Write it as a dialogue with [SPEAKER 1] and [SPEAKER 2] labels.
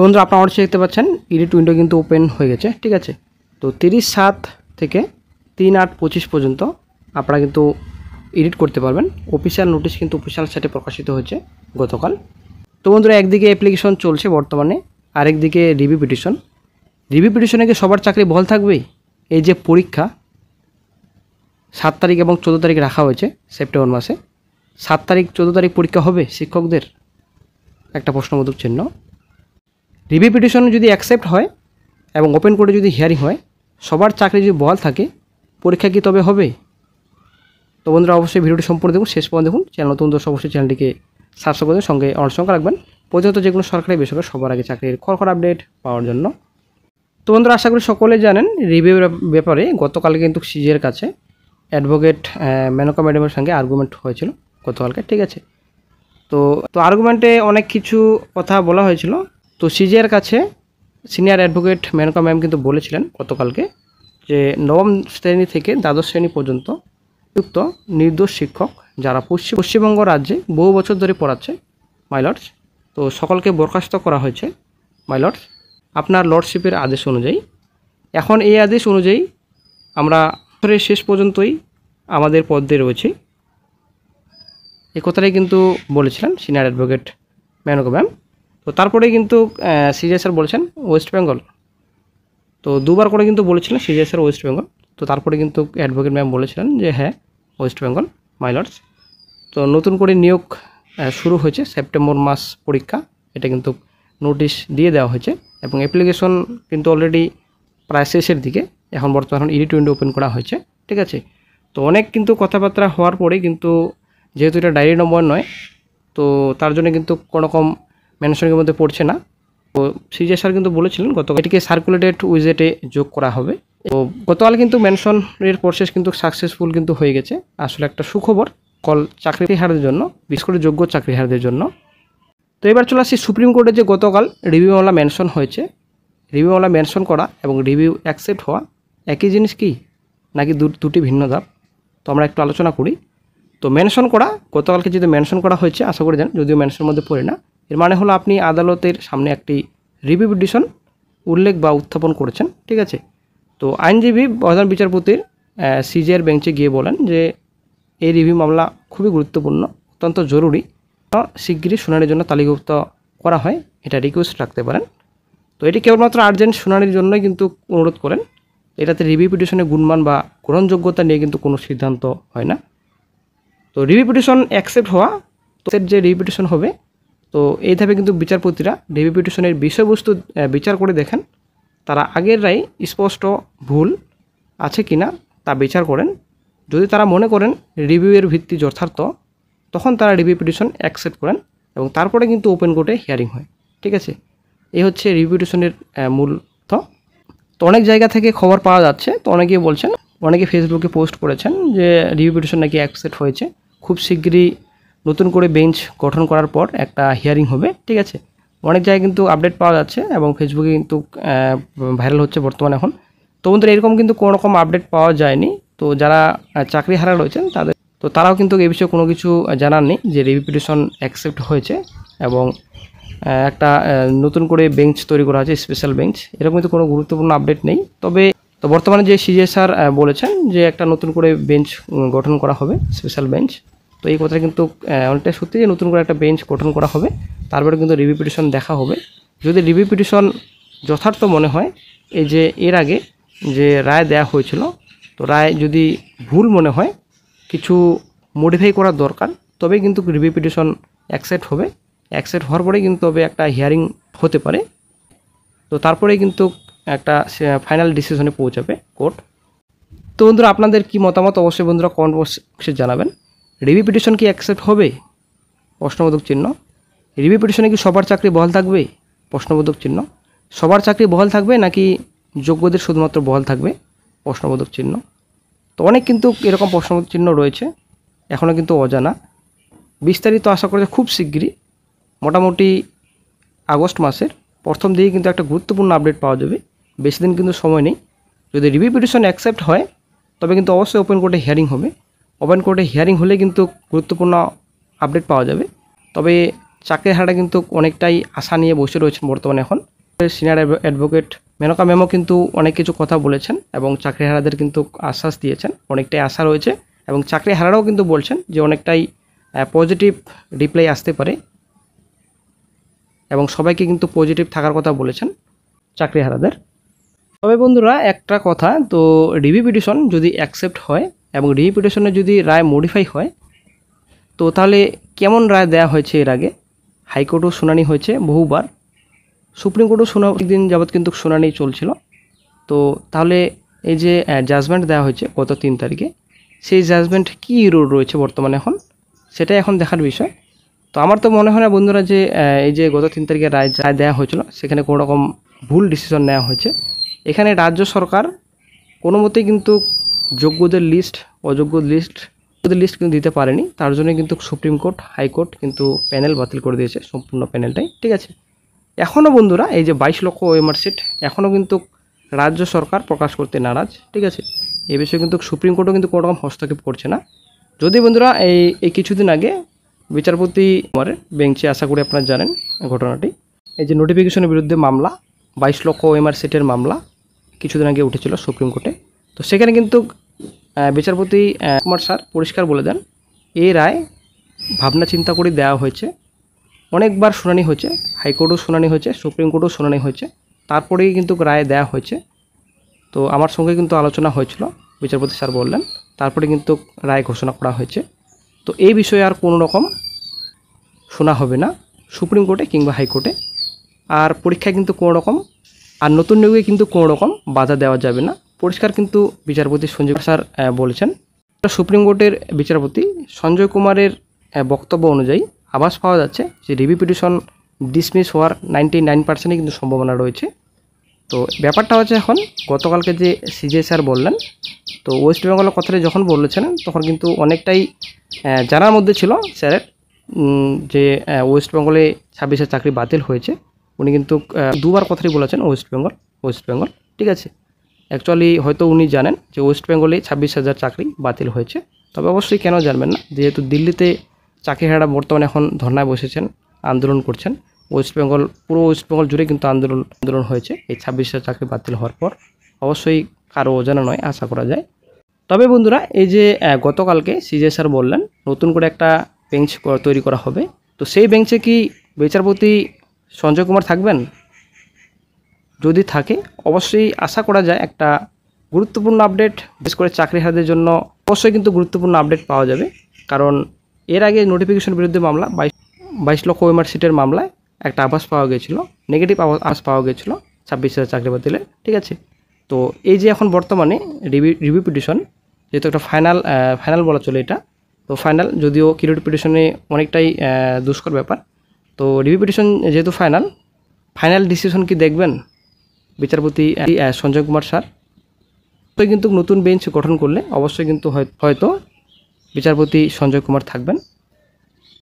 [SPEAKER 1] বন্ধুরা আপনারা অবশ্যই দেখতে পাচ্ছেন এডিট উইন্ডো কিন্তু ওপেন হয়ে গেছে, ঠিক আছে। তো 30/7 থেকে 3/8/25 পর্যন্ত আপনারা কিন্তু এডিট করতে পারবেন। অফিসিয়াল নোটিশ কিন্তু অফিসিয়াল সাইটে প্রকাশিত হয়েছে গতকাল। তো বন্ধুরা একদিকে অ্যাপ্লিকেশন চলছে বর্তমানে, আরেকদিকে রিভিউ পিটিশন। রিভিউ পিটিশনে কি সবার চাকরি বহাল থাকবে? এই যে পরীক্ষা 7 তারিখ এবং 14 তারিখ রাখা হয়েছে সেপ্টেম্বর মাসে, 7 তারিখ 14 তারিখ পরীক্ষা হবে শিক্ষকদের, একটা প্রশ্নবোধক চিহ্ন। রিভিউ পিটিশন যদি অ্যাকসেপ্ট হয় এবং ওপেন কোর্টে যদি হিয়ারিং হয়, সবার চাকরি যদি বহাল থাকে, পরীক্ষা কি তবে হবে? তো বন্ধুরা অবশ্যই ভিডিওটি সম্পূর্ণ দেখুন, শেষ পর্যন্ত দেখুন। চ্যানেল নতুন দর্শক অবশ্যই চ্যানেলটিকে সাবস্ক্রাইব করে সঙ্গে অল সংখ্যা রাখবেন, প্রতিনিয়ত যেগুলো সরকারি বেসরকারি সবার আগে চাকরির খড়খড় আপডেট পাওয়ার জন্য। তো বন্ধুরা আশা করি সকলে জানেন রিভিউর ব্যাপারে গতকালকে কিন্তু সিজিএর কাছে অ্যাডভোকেট মেনকা ম্যাডামের সঙ্গে আর্গুমেন্ট হয়েছিল গতকালকে, ঠিক আছে। তো আর্গুমেন্টে অনেক কিছু কথা বলা হয়েছিল। তো সিজিএর কাছে সিনিয়র অ্যাডভোকেট মেনকা ম্যাম কিন্তু বলেছিলেন গতকালকে যে নবম শ্রেণী থেকে দ্বাদশ শ্রেণী পর্যন্ত যুক্ত নির্দোষ শিক্ষক যারা পশ্চিমবঙ্গ রাজ্যে বহু বছর ধরে পড়াচ্ছে মাইলর্ডস, তো সকলকে বরখাস্ত করা হয়েছে মাইলর্ডস আপনার লর্ডশিপের আদেশ অনুযায়ী। এখন এই আদেশ অনুযায়ী আমরা বছরের শেষ পর্যন্তই আমাদের পদে রয়েছি, এই কথাটাই কিন্তু বলেছিলেন সিনিয়র অ্যাডভোকেট মেনকা ম্যাম। তো তারপরে কিন্তু সিজিএ স্যার বলেছেন ওয়েস্ট বেঙ্গল, তো দুবার করে কিন্তু বলেছিলেন সিজিএ স্যার ওয়েস্ট বেঙ্গল। তো তারপরে কিন্তু অ্যাডভোকেট ম্যাম বলেছিলেন যে হ্যাঁ ওয়েস্ট বেঙ্গল মাইলর্ডস। তো নতুন করে নিয়োগ শুরু হয়েছে, সেপ্টেম্বর মাস পরীক্ষা, এটা কিন্তু নোটিশ দিয়ে দেওয়া হয়েছে এবং অ্যাপ্লিকেশন কিন্তু অলরেডি প্রায় শেষের দিকে। এখন বর্তমান এডিট উইন্ডো ওপেন করা হয়েছে, ঠিক আছে। তো অনেক কিন্তু কথাবার্তা হওয়ার পরে কিন্তু যেহেতু এটা ডায়েরি নম্বর নয়, তো তার জন্য কিন্তু কোনো রকম মেনশনের মধ্যে পড়ছে না। তো সিজিএ স্যার কিন্তু বলেছিলেন গতকাল এটিকে সার্কুলেটেড উইজেটে যোগ করা হবে। তো গতকাল কিন্তু মেনশনের প্রসেস কিন্তু সাকসেসফুল কিন্তু হয়ে গেছে। আসলে একটা সুখবর কল চাকরিহারদের জন্য, বিশেষ করে যোগ্য চাকরিহারদের জন্য। তো এবার চলে আসছি সুপ্রিম কোর্টে যে গতকাল রিভিউ মামলা মেনশন হয়েছে। রিভিউ মামলা মেনশন করা এবং রিভিউ অ্যাকসেপ্ট হওয়া একই জিনিস কি নাকি দুটি ভিন্ন ধাপ? তো আমরা একটু আলোচনা করি। তো মেনশন করা, গতকালকে যদি মেনশন করা হয়েছে আশা করি জানেন, যদিও মেনশনের মধ্যে পড়ে না, এর মানে হলো আপনি আদালতের সামনে একটি রিভিউ পিটিশন উল্লেখ বা উত্থাপন করেছেন, ঠিক আছে। তো আইনজীবী প্রধান বিচারপতির সিজিএর বেঞ্চে গিয়ে বলেন যে এই রিভিউ মামলা খুবই গুরুত্বপূর্ণ, অত্যন্ত জরুরি, শিগগিরই শুনানির জন্য তালিকাভুক্ত করা হয়, এটা রিকোয়েস্ট রাখতে পারেন। তো এটি কেবলমাত্র আর্জেন্ট শুনানির জন্যই কিন্তু অনুরোধ করেন। এটাতে রিভিউ পিটিশনের গুণমান বা গ্রহণযোগ্যতা নিয়ে কিন্তু কোনো সিদ্ধান্ত হয় না। তো রিভিউ পিটিশন অ্যাকসেপ্ট হওয়া, তো যে রিভিউ পিটিশন হবে, তো এই ধাপে কিন্তু বিচারপতিরা রিভিউ পিটিশনের বিষয়বস্তু বিচার করে দেখেন তারা আগের রায় স্পষ্ট ভুল আছে কিনা তা বিচার করেন। যদি তারা মনে করেন রিভিউয়ের ভিত্তি যথার্থ, তখন তারা রিভিউ পিটিশন অ্যাকসেপ্ট করেন এবং তারপরে কিন্তু ওপেন কোর্টে হিয়ারিং হয়, ঠিক আছে। এই হচ্ছে রিভিউ পিটিশনের মূল। তো অনেক জায়গা থেকে খবর পাওয়া যাচ্ছে, তো অনেকেই বলছেন, অনেকে ফেসবুকে পোস্ট করেছেন যে রিভিউ পিটিশন নাকি অ্যাকসেপ্ট হয়েছে, খুব শিগগিরই নতুন করে বেঞ্চ গঠন করার পর একটা হিয়ারিং হবে, ঠিক আছে। অনেক জায়গায় কিন্তু আপডেট পাওয়া যাচ্ছে এবং ফেসবুকে কিন্তু ভাইরাল হচ্ছে বর্তমানে এখন। তো বন্ধুরা এরকম কিন্তু কোনো রকম আপডেট পাওয়া যায়নি। তো যারা চাকরি হারা রয়েছেন তারাও কিন্তু এই বিষয়ে কোনো কিছু জানাননি যে রিভিউ পিটিশন অ্যাকসেপ্ট হয়েছে এবং একটা নতুন করে বেঞ্চ তৈরি করা হয়েছে, স্পেশাল বেঞ্চ, এরকম কিন্তু কোনো গুরুত্বপূর্ণ আপডেট নেই। তবে তো বর্তমানে যে সিজিএ স্যার বলেছেন যে একটা নতুন করে বেঞ্চ গঠন করা হবে, স্পেশাল বেঞ্চ। তো এই কথাটা কিন্তু অনেকটা সত্যি যে নতুন করে একটা বেঞ্চ গঠন করা হবে, তারপরে কিন্তু রিভিউ পিটিশন দেখা হবে। যদি রিভিউ পিটিশন যথার্থ মনে হয়, এই যে এর আগে যে রায় দেওয়া হয়েছিল, তো রায় যদি ভুল মনে হয়, কিছু মডিফাই করার দরকার, তবে কিন্তু রিভিউ পিটিশন অ্যাকসেপ্ট হবে। অ্যাকসেপ্ট হওয়ার পরে কিন্তু তবে একটা হিয়ারিং হতে পারে, তো তারপরে কিন্তু একটা ফাইনাল ডিসিশনে পৌঁছাবে কোর্ট। তো বন্ধুরা আপনাদের কি মতামত অবশ্যই বন্ধুরা কমেন্ট বক্সে জানাবেন। রিভিউ পিটিশন কি অ্যাকসেপ্ট হবে? প্রশ্নবোধক চিহ্ন। রিভিউ পিটিশনে কি সবার চাকরি বহাল থাকবে? প্রশ্নবোধক চিহ্ন। সবার চাকরি বহাল থাকবে নাকি যোগ্যদের শুধুমাত্র বহাল থাকবে? প্রশ্নবোধক চিহ্ন। তো অনেক কিন্তু এরকম প্রশ্নবোধক চিহ্ন রয়েছে, এখনও কিন্তু অজানা। বিস্তারিত আশা করা যায় খুব শিগগিরই, মোটামুটি আগস্ট মাসের প্রথম দিকে কিন্তু একটা গুরুত্বপূর্ণ আপডেট পাওয়া যাবে। বেশি দিন কিন্তু সময় নেই। যদি রিভিউ পিটিশন অ্যাকসেপ্ট হয়, তবে কিন্তু অবশ্যই ওপেন কোর্টে হিয়ারিং হবে। ওপেন কোর্টে হিয়ারিং হলে কিন্তু গুরুত্বপূর্ণ আপডেট পাওয়া যাবে। তবে চাকরির হারটা কিন্তু অনেকটাই আশা নিয়ে বসে রয়েছেন বর্তমানে এখন। সিনিয়র অ্যাডভোকেট মেনকা ম্যামও কিন্তু অনেক কিছু কথা বলেছেন এবং চাকরি হারাদের কিন্তু আশ্বাস দিয়েছেন, অনেকটাই আশা রয়েছে এবং চাকরি হারারাও কিন্তু বলছেন যে অনেকটাই পজিটিভ রিপ্লাই আসতে পারে এবং সবাইকে কিন্তু পজিটিভ থাকার কথা বলেছেন চাকরি হারাদের। তবে বন্ধুরা একটা কথা, তো রিভিউ পিটিশন যদি অ্যাকসেপ্ট হয় এবং রিভিউ পিটিশনে যদি রায় মডিফাই হয়, তো তাহলে কেমন রায় দেওয়া হয়েছে এর আগে? হাইকোর্টও শুনানি হয়েছে বহুবার, সুপ্রিম কোর্টও দিন যাবৎ কিন্তু শুনানি চলছিল। তো তাহলে এই যে জাজমেন্ট দেওয়া হয়েছে গত 3 তারিখে, সেই জাজমেন্ট কী রোল রয়েছে বর্তমানে এখন, সেটাই এখন দেখার বিষয়। তো আমার তো মনে হয় না বন্ধুরা যে এই যে গত 3 তারিখে রায় দেওয়া হয়েছিল সেখানে কোনো রকম ভুল ডিসিশন নেওয়া হয়েছে। এখানে রাজ্য সরকার কোনো মতেই কিন্তু যোগ্যদের লিস্ট অযোগ্য লিস্ট কিন্তু দিতে পারেনি, তার জন্য কিন্তু সুপ্রিম কোর্ট হাইকোর্ট কিন্তু প্যানেল বাতিল করে দিয়েছে, সম্পূর্ণ প্যানেলটাই, ঠিক আছে। এখনও বন্ধুরা এই যে 22 লক্ষ ওএমআর সিট এখনও কিন্তু রাজ্য সরকার প্রকাশ করতে নারাজ, ঠিক আছে। এই বিষয়ে কিন্তু সুপ্রিম কোর্টও কিন্তু কোনো রকম হস্তক্ষেপ করছে না। যদি বন্ধুরা এই কিছুদিন আগে বিচারপতি কুমারের বেঞ্চে, আশা করি আপনারা জানেন ঘটনাটি, এই যে নোটিফিকেশনের বিরুদ্ধে মামলা 22 লক্ষ ওএমআর সিটের মামলা কিছুদিন আগে উঠেছিল সুপ্রিম কোর্টে। তো সেখানে কিন্তু বিচারপতি কুমার স্যার পরিষ্কার বলে দেন এই রায় ভাবনা চিন্তা করে দেওয়া হয়েছে, অনেকবার শুনানি হয়েছে, হাইকোর্টও শুনানি হয়েছে, সুপ্রিম কোর্টও শুনানি হয়েছে, তারপরেই কিন্তু রায় দেওয়া হয়েছে। তো আমার সঙ্গে কিন্তু আলোচনা হয়েছিল, বিচারপতি স্যার বললেন, তারপরে কিন্তু রায় ঘোষণা করা হয়েছে। তো এই বিষয়ে আর কোনো রকম শোনা হবে না সুপ্রিম কোর্টে কিংবা হাইকোর্টে, আর পরীক্ষায় কিন্তু কোনো রকম আর নতুন নিয়োগে কিন্তু কোনো রকম বাধা দেওয়া যাবে না, পরিষ্কার কিন্তু বিচারপতি সঞ্জয় স্যার বলেছেন। সুপ্রিম কোর্টের বিচারপতি সঞ্জয় কুমারের বক্তব্য অনুযায়ী আভাস পাওয়া যাচ্ছে যে রিভিউ পিটিশন ডিসমিস হওয়ার 99% কিন্তু সম্ভাবনা রয়েছে। তো ব্যাপারটা হচ্ছে এখন গতকালকে যে সিজে স্যার বললেন, তো ওয়েস্ট বেঙ্গলের কথাটা যখন বলেছিলেন তখন কিন্তু অনেকটাই জানার মধ্যে ছিল স্যারের যে ওয়েস্ট বেঙ্গলে 26,000 চাকরি বাতিল হয়েছে। উনি কিন্তু দুবার কথাটি বলেছেন ওয়েস্ট বেঙ্গল, ঠিক আছে। অ্যাকচুয়ালি হয়তো উনি জানেন যে ওয়েস্ট বেঙ্গলে 26,000 চাকরি বাতিল হয়েছে, তবে অবশ্যই কেন জানবেন না, যেহেতু দিল্লিতে চাকরিহারা বর্তমানে এখন ধর্নায় বসেছেন, আন্দোলন করছেন। পুরো ওয়েস্ট বেঙ্গল জুড়ে কিন্তু আন্দোলন হয়েছে এই 26,000 চাকরি বাতিল হওয়ার পর, অবশ্যই কারো অজানা নয়, আশা করা যায়। তবে বন্ধুরা এই যে গতকালকে সিজে স্যার বললেন নতুন করে একটা বেঞ্চ তৈরি করা হবে, তো সেই বেঞ্চে কি বিচারপতি সঞ্জয় কুমার থাকবেন? যদি থাকে অবশ্যই আশা করা যায় একটা গুরুত্বপূর্ণ আপডেট, বিশেষ করে চাকরিহারাদের জন্য অবশ্যই কিন্তু গুরুত্বপূর্ণ আপডেট পাওয়া যাবে। কারণ এর আগে নোটিফিকেশন বিরুদ্ধে মামলা 22 লক্ষ ওএমআর সিটের মামলায় একটা আভাস পাওয়া গিয়েছিল, নেগেটিভ আভাস পাওয়া গিয়েছিল 26,000 চাকরি বাতিলের, ঠিক আছে। তো এই যে এখন বর্তমানে রিভিউ পিটিশন যেহেতু একটা ফাইনাল বলা চলে এটা, তো ফাইনাল যদিও কিউরিটি পিটিশনে অনেকটাই দুষ্কর ব্যাপার, তো রিভিউ পিটিশন যেহেতু ফাইনাল ডিসিশন কি দেখবেন বিচারপতি সঞ্জয় কুমার স্যার? তো কিন্তু নতুন বেঞ্চ গঠন করলে অবশ্যই কিন্তু হয়তো বিচারপতি সঞ্জয় কুমার থাকবেন।